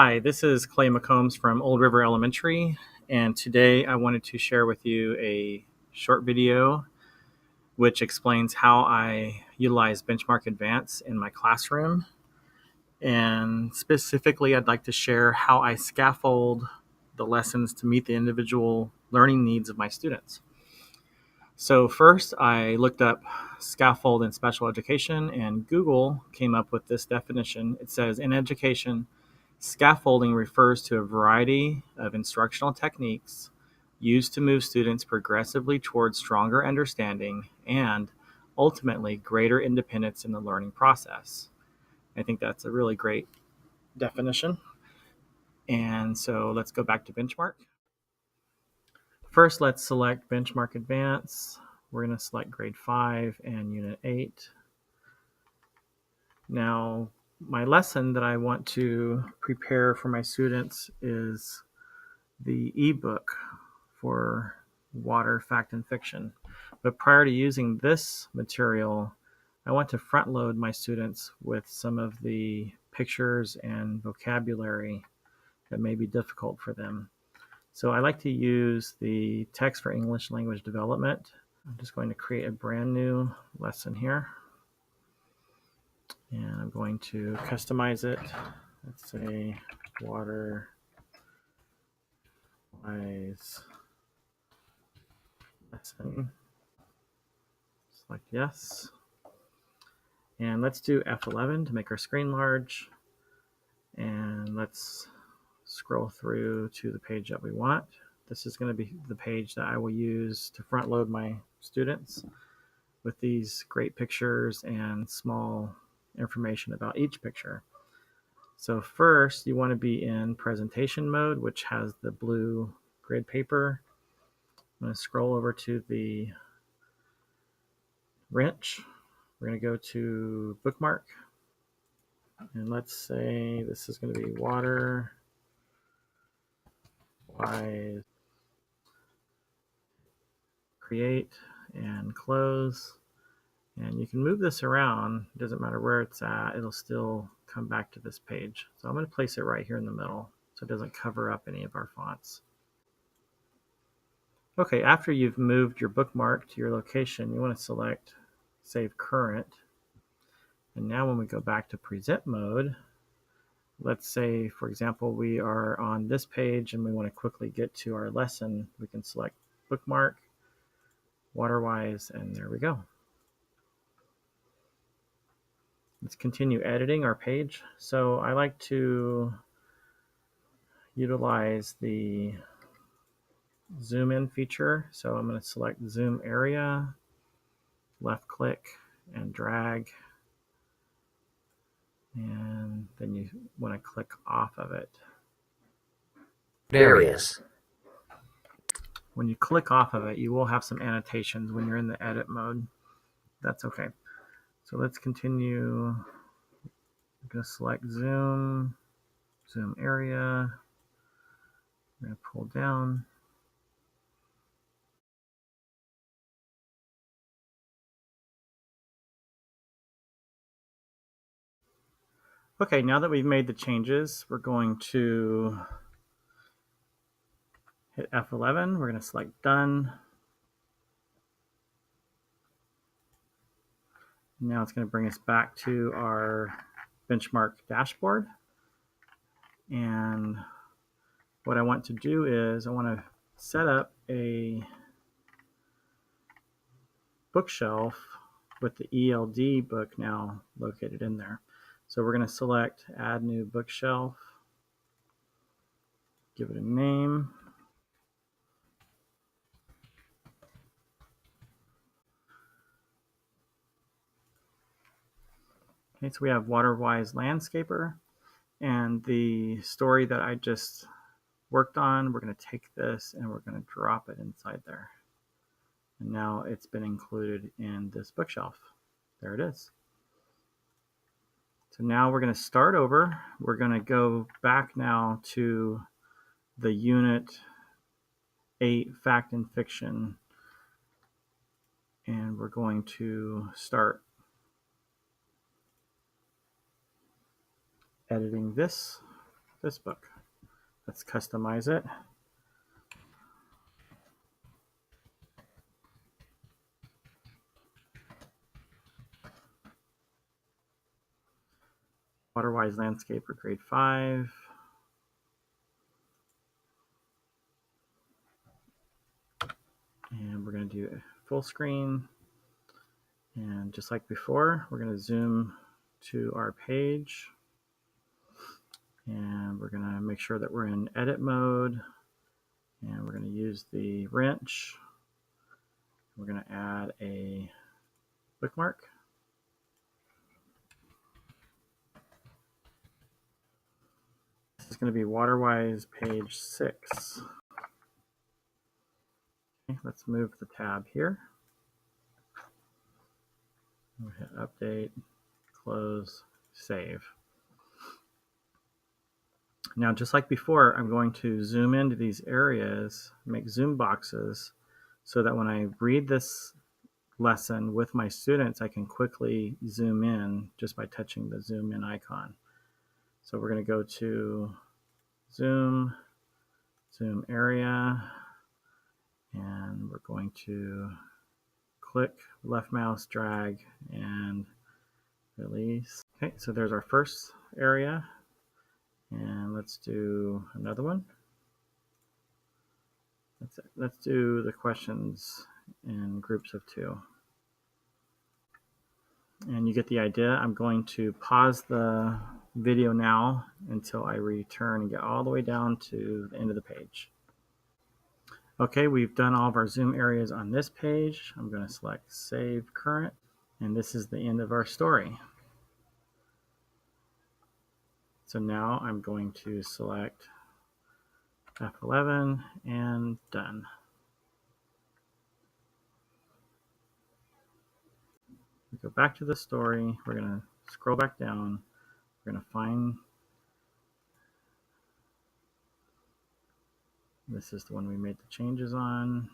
Hi, this is Clay McCombs from Old River Elementary, and today I wanted to share with you a short video which explains how I utilize Benchmark Advance in my classroom. And specifically, I'd like to share how I scaffold the lessons to meet the individual learning needs of my students. So first, I looked up scaffold in special education, and Google came up with this definition. It says, in education, scaffolding refers to a variety of instructional techniques used to move students progressively towards stronger understanding and ultimately greater independence in the learning process. I think that's a really great definition. And so let's go back to Benchmark. First, let's select Benchmark Advance. We're going to select grade 5 and unit 8. Now, my lesson that I want to prepare for my students is the ebook for Water, Fact, and Fiction. But prior to using this material, I want to front load my students with some of the pictures and vocabulary that may be difficult for them. So I like to use the text for English language development. I'm just going to create a brand new lesson here. And I'm going to customize it. Let's say water wise lesson. Select yes. And let's do F11 to make our screen large. And let's scroll through to the page that we want. This is going to be the page that I will use to front load my students with these great pictures and small information about each picture. So first, you want to be in presentation mode, which has the blue grid paper. I'm going to scroll over to the wrench. We're going to go to bookmark. And let's say this is going to be water wise create and close. And you can move this around. It doesn't matter where it's at. It'll still come back to this page. So I'm going to place it right here in the middle so it doesn't cover up any of our fonts. Okay, after you've moved your bookmark to your location, you want to select Save Current. And now when we go back to present mode, let's say, for example, we are on this page and we want to quickly get to our lesson. We can select Bookmark, Waterwise, and there we go. Let's continue editing our page. So I like to utilize the zoom in feature. So I'm going to select zoom area, left click and drag. And then you want to click off of it. Various. When you click off of it, you will have some annotations when you're in the edit mode. That's okay. So let's continue. I'm going to select zoom, zoom area. I'm going to pull down. Okay, now that we've made the changes, we're going to hit F11. We're going to select done. Now it's going to bring us back to our benchmark dashboard. And what I want to do is I want to set up a bookshelf with the ELD book now located in there. So we're going to select add new bookshelf, give it a name. Okay, so we have Waterwise Landscaper, and the story that I just worked on, we're going to take this and we're going to drop it inside there. And now it's been included in this bookshelf. There it is. So now we're going to start over. We're going to go back now to the Unit 8 Fact and Fiction, and we're going to start editing this. this book. Let's customize it. Waterwise Landscape for grade 5. And we're going to do a full screen. And just like before, we're going to zoom to our page. And we're going to make sure that we're in edit mode. And we're going to use the wrench. We're going to add a bookmark. This is going to be Waterwise page 6. Okay, let's move the tab here. We'll hit update, close, save. Now, just like before, I'm going to zoom into these areas, make zoom boxes, so that when I read this lesson with my students, I can quickly zoom in just by touching the zoom in icon. So we're going to go to zoom, zoom area, and we're going to click, left mouse, drag, and release. Okay, so there's our first area. And let's do another one. Let's do the questions in groups of 2. And you get the idea. I'm going to pause the video now until I return and get all the way down to the end of the page. Okay, we've done all of our zoom areas on this page. I'm going to select Save Current, and this is the end of our story. So now I'm going to select F11 and done. We go back to the story. We're going to scroll back down. We're going to find, this is the one we made the changes on.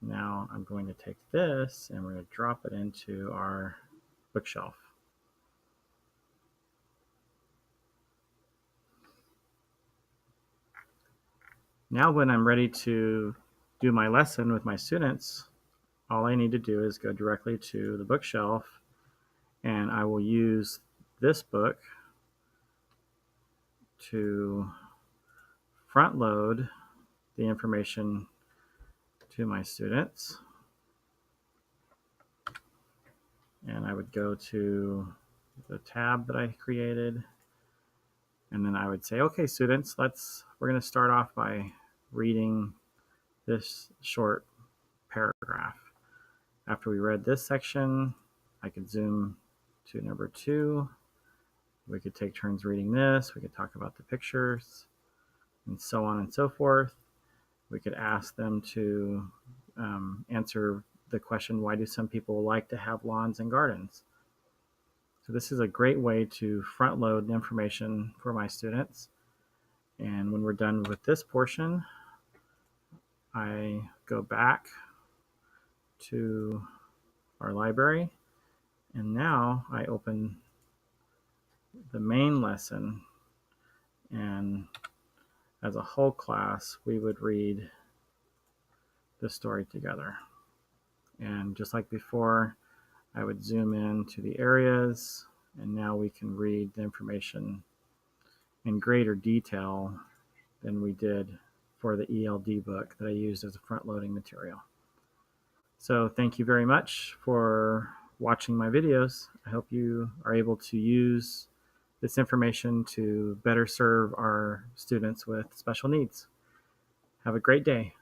Now I'm going to take this and we're going to drop it into our bookshelf. Now when I'm ready to do my lesson with my students, all I need to do is go directly to the bookshelf, and I will use this book to front load the information to my students. And I would go to the tab that I created, and then I would say, okay, students, we're going to start off by reading this short paragraph. After we read this section, I could zoom to number 2. We could take turns reading this. We could talk about the pictures, and so on and so forth. We could ask them to answer the question, why do some people like to have lawns and gardens? So this is a great way to front load information for my students. And when we're done with this portion, I go back to our library, and now I open the main lesson, and as a whole class we would read the story together. And just like before, I would zoom in to the areas, and now we can read the information in greater detail than we did for the ELD book that I used as a front-loading material. So thank you very much for watching my videos. I hope you are able to use this information to better serve our students with special needs. Have a great day.